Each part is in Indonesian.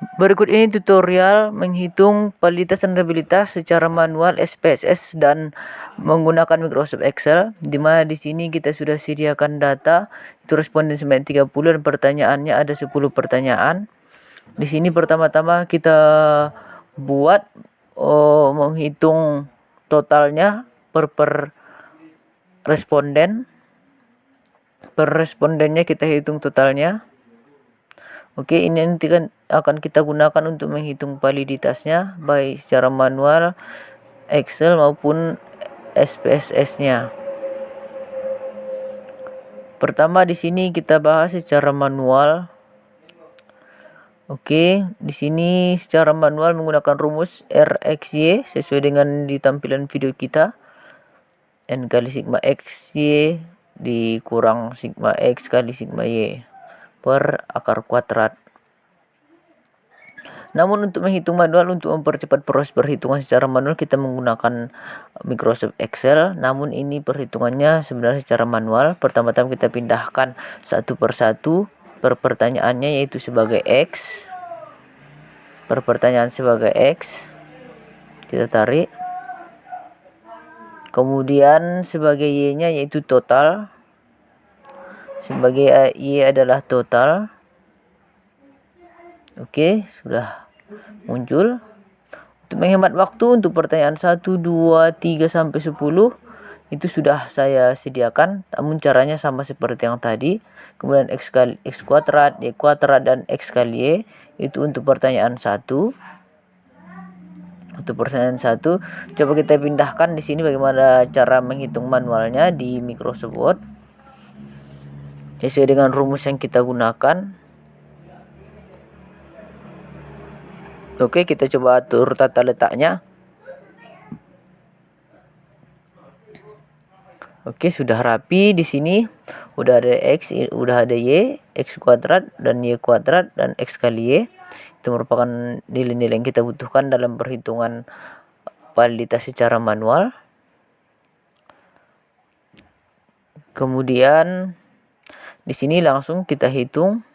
Berikut ini tutorial menghitung validitas dan reliabilitas secara manual SPSS dan menggunakan Microsoft Excel, di mana di sini kita sudah sediakan data itu responden sebanyak 30 dan pertanyaannya ada 10 pertanyaan. Di sini pertama-tama kita buat menghitung totalnya per responden. Per respondennya kita hitung totalnya. Oke, ini nanti akan kita gunakan untuk menghitung validitasnya baik secara manual, Excel maupun SPSS-nya. Pertama di sini kita bahas secara manual. Oke, di sini secara manual menggunakan rumus RXY sesuai dengan di tampilan video kita. N kali sigma XY dikurang sigma X kali sigma Y per akar kuadrat. Namun untuk menghitung manual, untuk mempercepat proses perhitungan secara manual kita menggunakan Microsoft Excel. Namun ini perhitungannya sebenarnya secara manual. Pertama-tama kita pindahkan satu persatu per pertanyaannya, yaitu sebagai X. Per pertanyaan sebagai X kita tarik. Kemudian sebagai Y-nya yaitu total. Sebagai Y adalah total. Oke, sudah muncul. Untuk menghemat waktu, untuk pertanyaan 1, 2, 3 sampai 10 itu sudah saya sediakan, namun caranya sama seperti yang tadi. Kemudian X kali X kuadrat, Y kuadrat, dan X kali Y itu untuk pertanyaan 1. Untuk pertanyaan 1, coba kita pindahkan di sini bagaimana cara menghitung manualnya di Microsoft Word. Sesuai dengan rumus yang kita gunakan. Oke, kita coba atur tata letaknya. Oke, sudah rapi di sini. Udah ada X, udah ada Y, X kuadrat dan Y kuadrat dan X kali Y. Itu merupakan nilai-nilai yang kita butuhkan dalam perhitungan validitas secara manual. Kemudian di sini langsung kita hitung.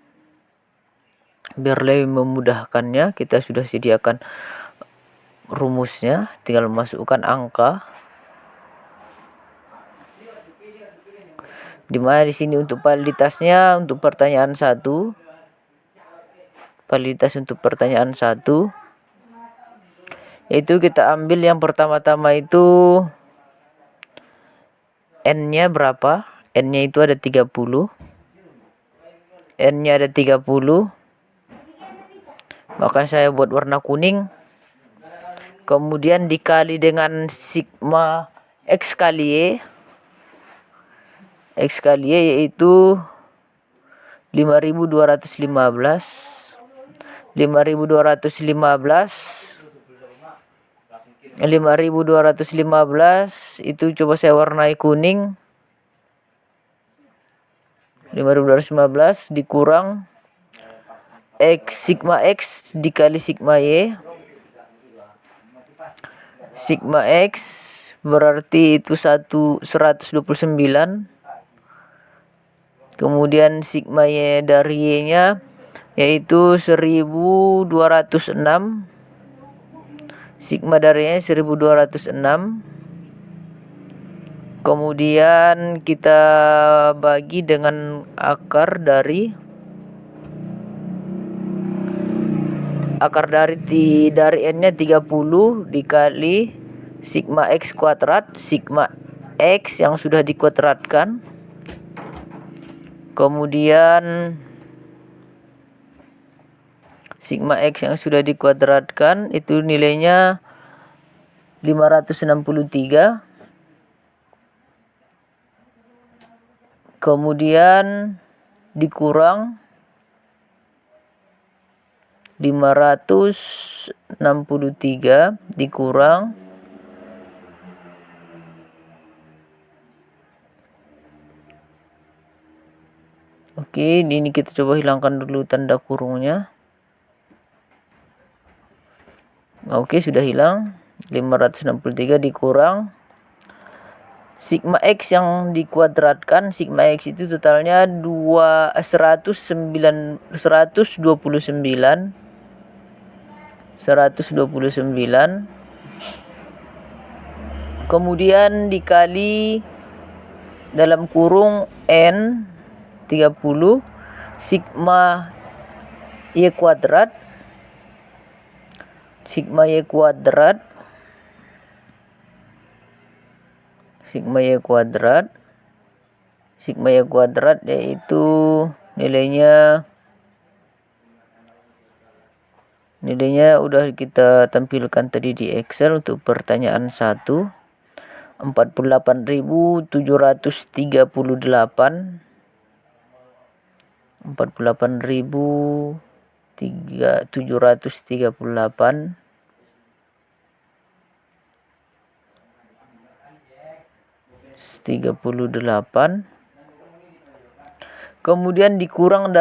Biar lebih memudahkannya, kita sudah sediakan rumusnya, tinggal masukkan angka. Dimana di sini untuk validitasnya untuk pertanyaan 1, validitas untuk pertanyaan 1 yaitu kita ambil yang pertama-tama itu N-nya berapa? N-nya itu ada 30. N-nya ada 30. Maka saya buat warna kuning. Kemudian dikali dengan sigma X kali Y. X kali Y yaitu 5215. 5215 itu coba saya warnai kuning. 5215 dikurang sigma X dikali sigma Y. Sigma X berarti itu 129. Kemudian sigma Y dari Y-nya yaitu 1206. Sigma dari Y 1206. Kemudian kita bagi dengan akar dari N-nya 30 dikali sigma X kuadrat, sigma X yang sudah dikuadratkan. Kemudian sigma X yang sudah dikuadratkan itu nilainya 563. Kemudian dikurang 563 dikurang Oke, ini kita coba hilangkan dulu tanda kurungnya. Oke, sudah hilang. 563 dikurang sigma X yang dikuadratkan. Sigma X itu totalnya 129. 129, kemudian dikali dalam kurung N 30 sigma Y kuadrat sigma Y kuadrat yaitu nilainya udah kita tampilkan tadi di Excel untuk pertanyaan 1, 48.738 38, kemudian dikurang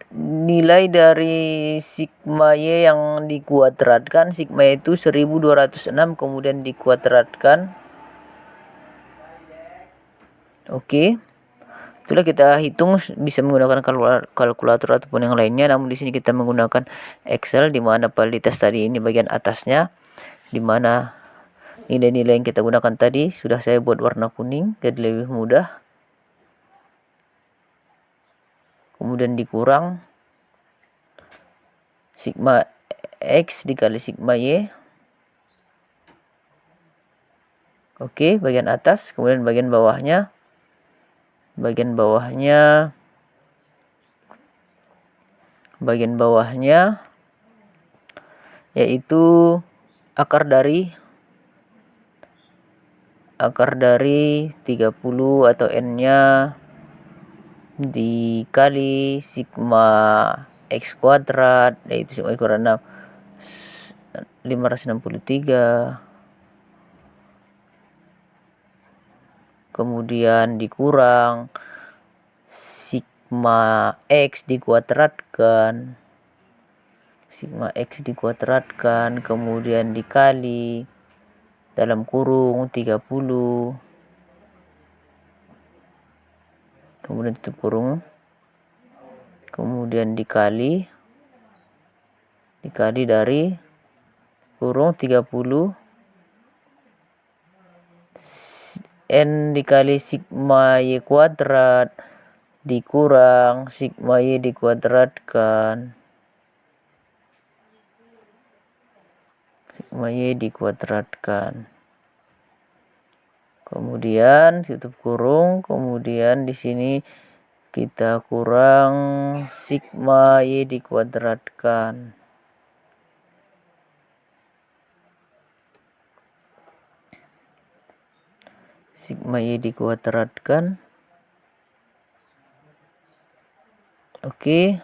nilai dari sigma Y yang dikuadratkan. Sigma Y itu 1206, kemudian dikuadratkan. Oke. Itulah kita hitung bisa menggunakan kalkulator ataupun yang lainnya, namun di sini kita menggunakan Excel, di mana validitas tadi ini bagian atasnya, di mana nilai-nilai yang kita gunakan tadi sudah saya buat warna kuning jadi lebih mudah. Kemudian dikurang sigma X dikali sigma Y. Oke, bagian atas, kemudian bagian bawahnya yaitu akar dari 30 atau N-nya dikali sigma X kuadrat, yaitu sigma X kuadrat 563, kemudian dikurang sigma X dikuadratkan, kemudian dikali dalam kurung 30, kemudian tutup kurung, kemudian dikali dari kurung 30 N dikali sigma Y kuadrat dikurang sigma Y dikuadratkan, kemudian tutup kurung, kemudian di sini kita kurang sigma Y dikuadratkan. Oke.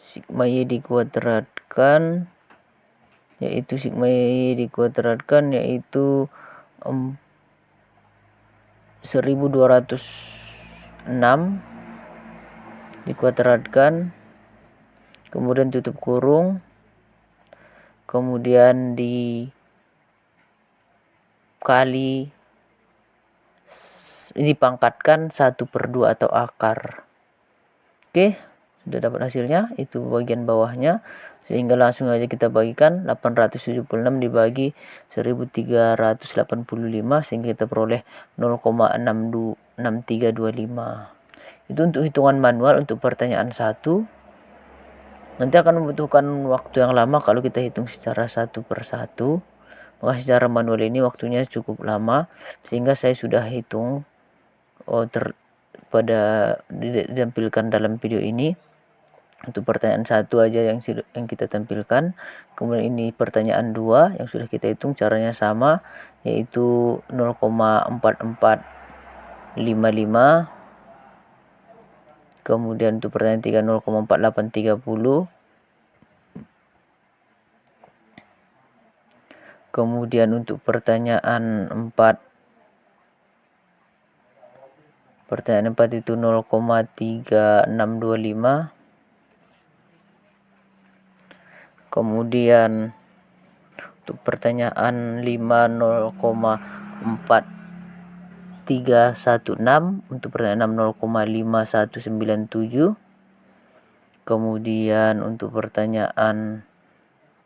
Sigma Y dikuadratkan yaitu 1206 dikuadratkan, kemudian tutup kurung, kemudian dipangkatkan 1/2 atau akar. Oke, sudah dapat hasilnya, itu bagian bawahnya, sehingga langsung aja kita bagikan 876 dibagi 1385 sehingga kita peroleh 0,6325. Itu untuk hitungan manual untuk pertanyaan 1. Nanti akan membutuhkan waktu yang lama kalau kita hitung secara satu per satu. Maka secara manual ini waktunya cukup lama, sehingga saya sudah hitung ditampilkan dalam video ini. Untuk pertanyaan 1 aja yang kita tampilkan. Kemudian ini pertanyaan 2 yang sudah kita hitung, caranya sama, yaitu 0,4455. Kemudian untuk pertanyaan 3 0,4830. Kemudian untuk pertanyaan 4 itu 0,3625. Kemudian untuk pertanyaan 5 0,4316. Untuk pertanyaan 6 0,5197. Kemudian untuk pertanyaan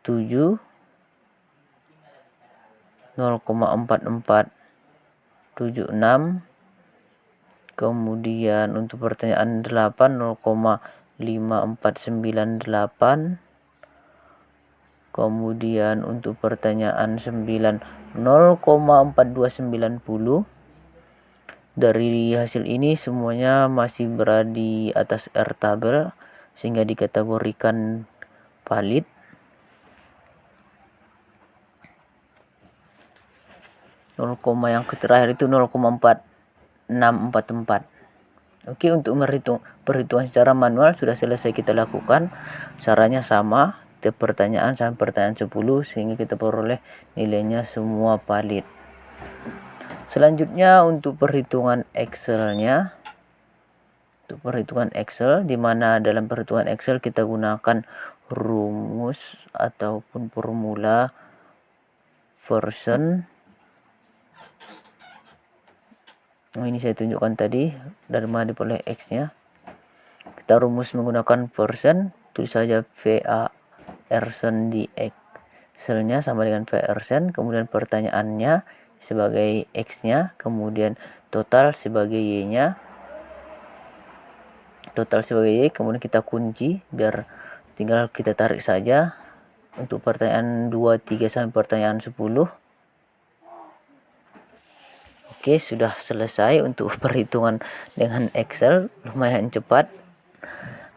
7 0,4476. Kemudian untuk pertanyaan 8 0,5498. Kemudian untuk pertanyaan 9 0,4290. Dari hasil ini semuanya masih berada di atas R tabel sehingga dikategorikan valid. Yang terakhir itu 0,4644. Oke, untuk perhitungan secara manual sudah selesai kita lakukan. Caranya sama, tiap pertanyaan sampai pertanyaan 10 sehingga kita peroleh nilainya semua valid. Selanjutnya untuk perhitungan Excelnya. Untuk perhitungan Excel, di mana dalam perhitungan Excel kita gunakan rumus ataupun formula version. Ini saya tunjukkan tadi dari mana diperoleh X-nya. Kita rumus menggunakan version, tulis saja VA version di Excel-nya sama dengan VA version, kemudian pertanyaannya sebagai X-nya, kemudian total sebagai Y-nya. Total sebagai Y, kemudian kita kunci biar tinggal kita tarik saja untuk pertanyaan 2, 3 sampai pertanyaan 10. Oke, sudah selesai untuk perhitungan dengan Excel, lumayan cepat.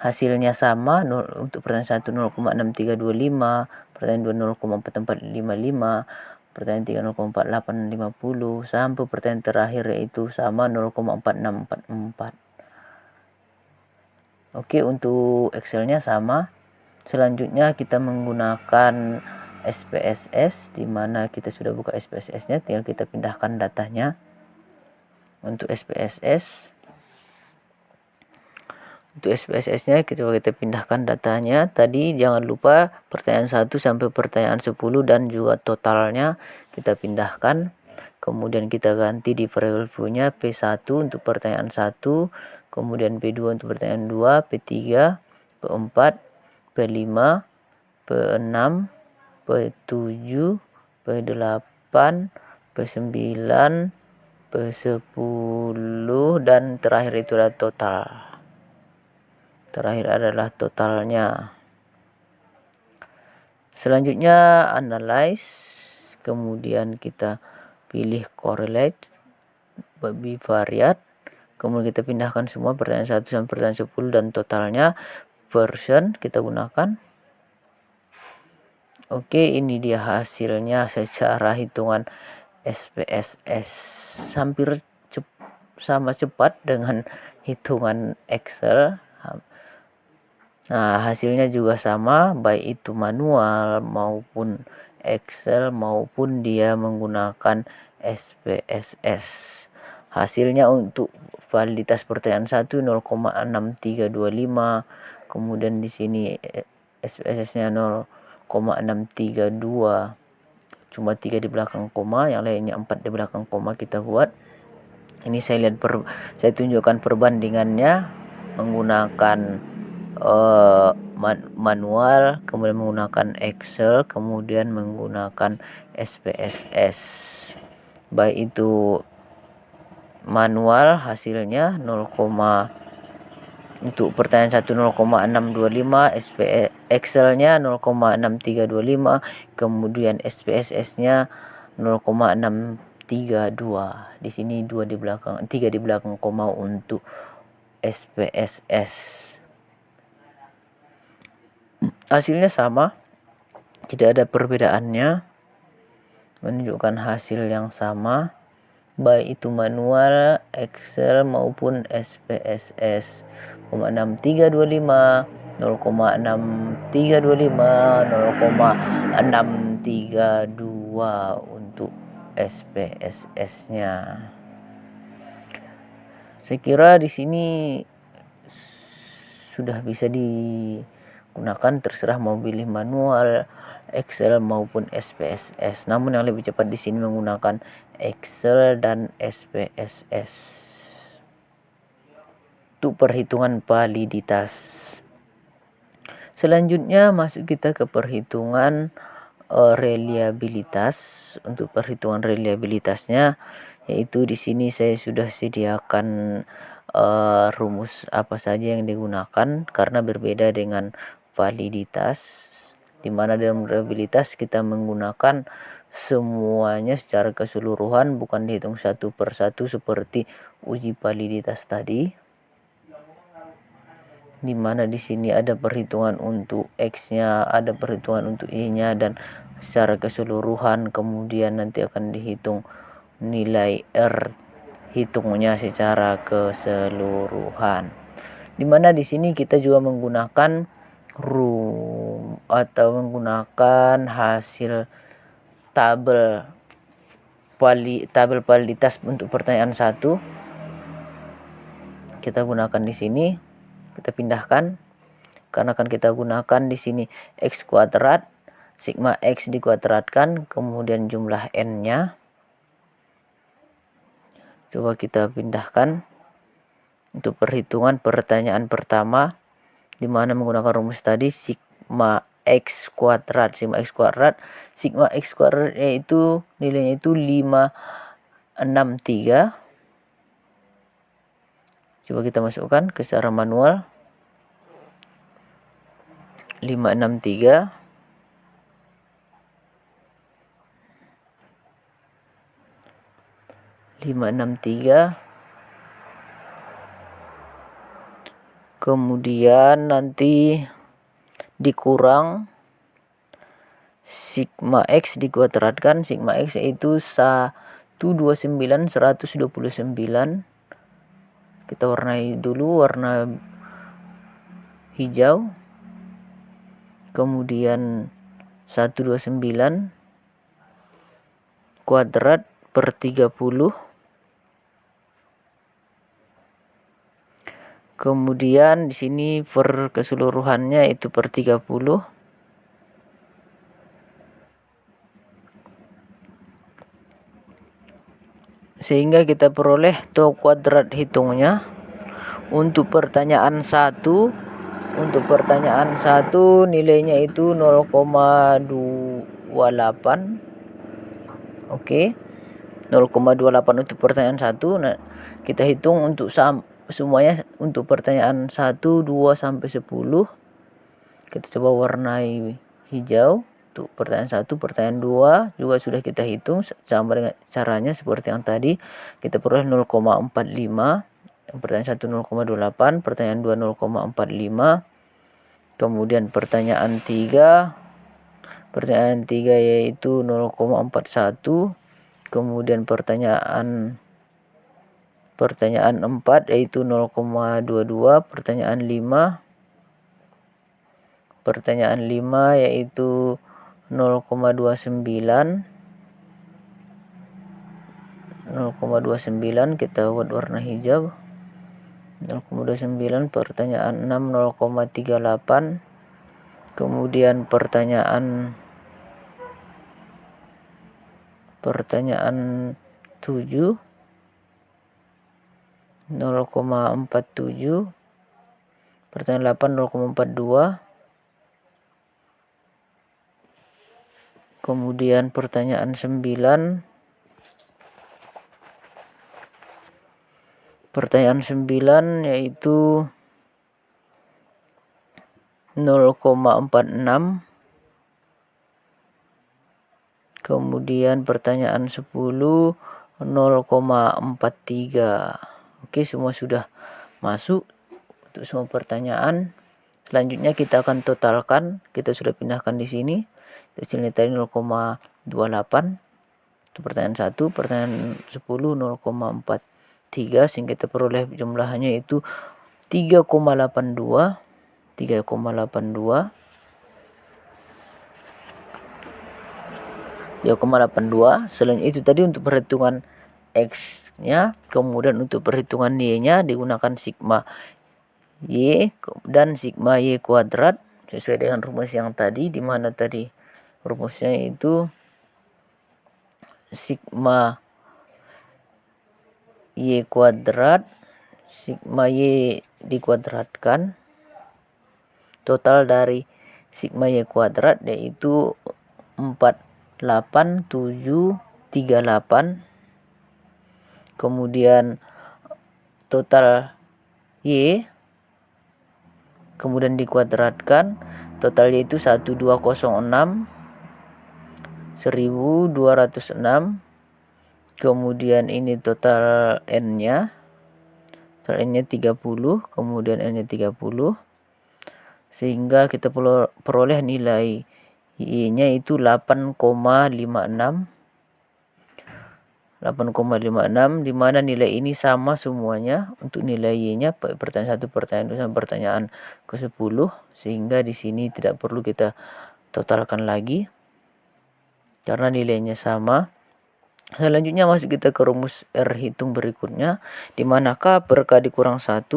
Hasilnya sama, untuk pertanyaan 1 0,6325, pertanyaan 2 0,4455, pertanyaan 3 0,4850, sampai pertanyaan terakhir yaitu sama 0,4644. Oke, untuk Excelnya sama. Selanjutnya kita menggunakan SPSS, di mana kita sudah buka SPSS-nya, tinggal kita pindahkan datanya. Untuk SPSS-nya kita pindahkan datanya. Tadi jangan lupa pertanyaan 1 sampai pertanyaan 10 dan juga totalnya kita pindahkan. Kemudian kita ganti di variable view-nya P1 untuk pertanyaan 1, kemudian P2 untuk pertanyaan 2, P3, P4, P5, P6, P7, P8, P9, P10, dan terakhir itu adalah total. Terakhir adalah totalnya. Selanjutnya analyze, kemudian kita pilih correlate, bivariate, kemudian kita pindahkan semua pertanyaan 1 sampai pertanyaan 10 dan totalnya. Version kita gunakan. Oke, ini dia hasilnya secara hitungan SPSS, hampir sama cepat dengan hitungan Excel. Nah, hasilnya juga sama, baik itu manual maupun Excel maupun dia menggunakan SPSS. Hasilnya untuk validitas pertanyaan 1 0,6325, kemudian di sini SPSS-nya 0,632. Cuma 3 di belakang koma, yang lainnya 4 di belakang koma kita buat. Ini saya tunjukkan perbandingannya menggunakan manual, kemudian menggunakan Excel, kemudian menggunakan SPSS. Baik itu manual hasilnya untuk pertanyaan 1 0,625, Excelnya 0,6325, kemudian SPSS-nya 0,632. Di sini 3 di belakang koma untuk SPSS. Hasilnya sama, tidak ada perbedaannya, menunjukkan hasil yang sama baik itu manual, Excel maupun SPSS. 0,6325, 0,6325, 0,632 untuk SPSS-nya. Saya kira di sini sudah bisa digunakan, terserah mau pilih manual, Excel maupun SPSS. Namun yang lebih cepat di sini menggunakan Excel dan SPSS. Untuk perhitungan validitas. Selanjutnya masuk kita ke perhitungan reliabilitas. Untuk perhitungan reliabilitasnya, yaitu di sini saya sudah sediakan rumus apa saja yang digunakan karena berbeda dengan validitas, di mana dalam reliabilitas kita menggunakan semuanya secara keseluruhan, bukan dihitung satu per satu seperti uji validitas tadi, di mana di sini ada perhitungan untuk X-nya, ada perhitungan untuk Y-nya, dan secara keseluruhan kemudian nanti akan dihitung nilai R hitungnya secara keseluruhan. Di mana di sini kita juga menggunakan atau menggunakan hasil tabel validitas untuk pertanyaan 1. Kita gunakan di sini. Kita pindahkan karena akan kita gunakan di sini X kuadrat, sigma X dikuadratkan, kemudian jumlah N-nya. Coba kita pindahkan untuk perhitungan pertanyaan pertama, di mana menggunakan rumus tadi sigma X kuadrat. Sigma X kuadrat yaitu nilainya itu 563. Coba kita masukkan ke secara manual. 563 kemudian nanti dikurang sigma X dikuadratkan. Sigma X yaitu 129. Kita warnai dulu warna hijau, kemudian 129 kuadrat per 30, kemudian di sini per keseluruhannya itu per 30, sehingga kita peroleh to kuadrat hitungnya untuk pertanyaan 1. Untuk pertanyaan 1 nilainya itu 0,28. Oke. 0,28 untuk pertanyaan 1. Nah, kita hitung untuk semuanya untuk pertanyaan 1, 2 sampai 10. Kita coba warnai hijau untuk pertanyaan 1, pertanyaan 2 juga sudah kita hitung sama dengan caranya seperti yang tadi. Kita peroleh 0,45. Pertanyaan 1 0,28, pertanyaan 2 0,45. Kemudian pertanyaan 3 yaitu 0,41. Kemudian pertanyaan 4 yaitu 0,22. Pertanyaan 5 yaitu 0,29. Kita buat warna hijau. 0,29. Pertanyaan 6 0,38. Kemudian pertanyaan 7 0,47. Pertanyaan 8 0,42. Kemudian pertanyaan 9 yaitu 0,46. Kemudian pertanyaan 10 0,43. Oke, semua sudah masuk untuk semua pertanyaan. Selanjutnya kita akan totalkan. Kita sudah pindahkan di sini. Hasilnya tadi 0,28. Itu pertanyaan 1, pertanyaan 10 0,43, sehingga kita peroleh jumlahnya itu 3,82. Selanjutnya itu tadi untuk perhitungan X-nya. Kemudian untuk perhitungan Y-nya digunakan sigma Y dan sigma Y kuadrat sesuai dengan rumus yang tadi, di mana tadi rumusnya itu sigma Y kuadrat, sigma Y dikuadratkan, total dari sigma Y kuadrat, yaitu 48738. Kemudian total Y kemudian dikuadratkan, total Y itu 1206 1206. Kemudian ini total N-nya. Total N-nya 30, kemudian N-nya 30. Sehingga kita peroleh nilai Y-nya itu 8,56. 8,56, di mana nilai ini sama semuanya untuk nilai Y-nya, pertanyaan 1, pertanyaan 2 sampai pertanyaan ke-10, sehingga di sini tidak perlu kita totalkan lagi karena nilainya sama. Selanjutnya masuk kita ke rumus R hitung berikutnya, di manakah per K dikurang 1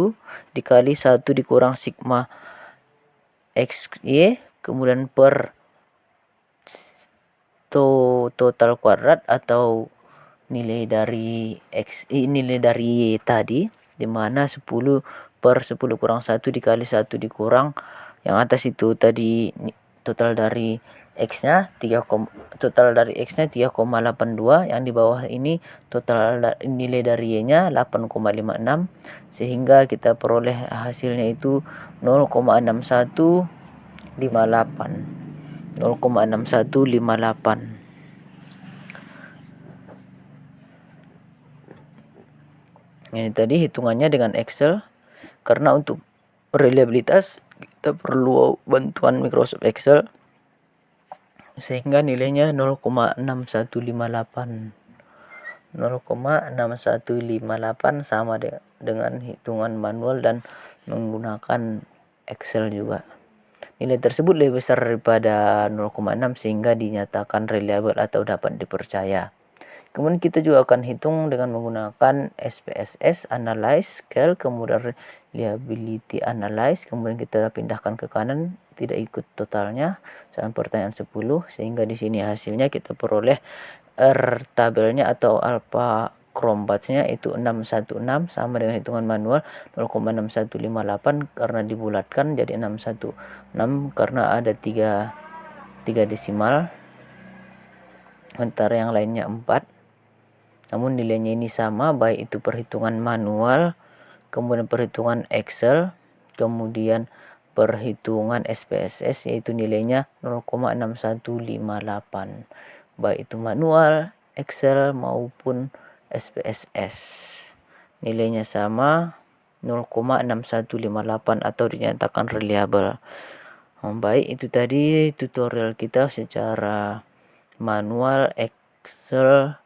dikali 1 dikurang sigma X Y, kemudian per total kuadrat atau nilai dari nilai dari Y tadi, di mana 10 per 10 kurang 1 dikali 1 dikurang yang atas itu tadi total dari X-nya 3,82, yang di bawah ini total nilai dari Y-nya 8,56, sehingga kita peroleh hasilnya itu 0,6158. 0,6158. Ini tadi hitungannya dengan Excel, karena untuk reliabilitas kita perlu bantuan Microsoft Excel, sehingga nilainya 0,6158. 0,6158 sama dengan hitungan manual dan menggunakan Excel juga. Nilai tersebut lebih besar daripada 0,6 sehingga dinyatakan reliable atau dapat dipercaya. Kemudian kita juga akan hitung dengan menggunakan SPSS, Analyze, Scale, kemudian Reliability Analyze. Kemudian kita pindahkan ke kanan, tidak ikut totalnya sampai pertanyaan 10, sehingga di sini hasilnya kita peroleh R tabelnya atau alpha Chrombatch-nya itu 616, sama dengan hitungan manual 0,6158 karena dibulatkan jadi 616 karena ada 3 desimal, sementara yang lainnya 4. Namun nilainya ini sama, baik itu perhitungan manual, kemudian perhitungan Excel, kemudian perhitungan SPSS, yaitu nilainya 0,6158. Baik itu manual, Excel maupun SPSS. Nilainya sama 0,6158 atau dinyatakan reliable. Baik, itu tadi tutorial kita secara manual, Excel,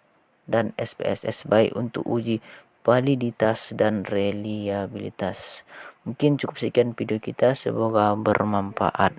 dan SPSS, baik untuk uji validitas dan reliabilitas. Mungkin cukup sekian video kita, semoga bermanfaat.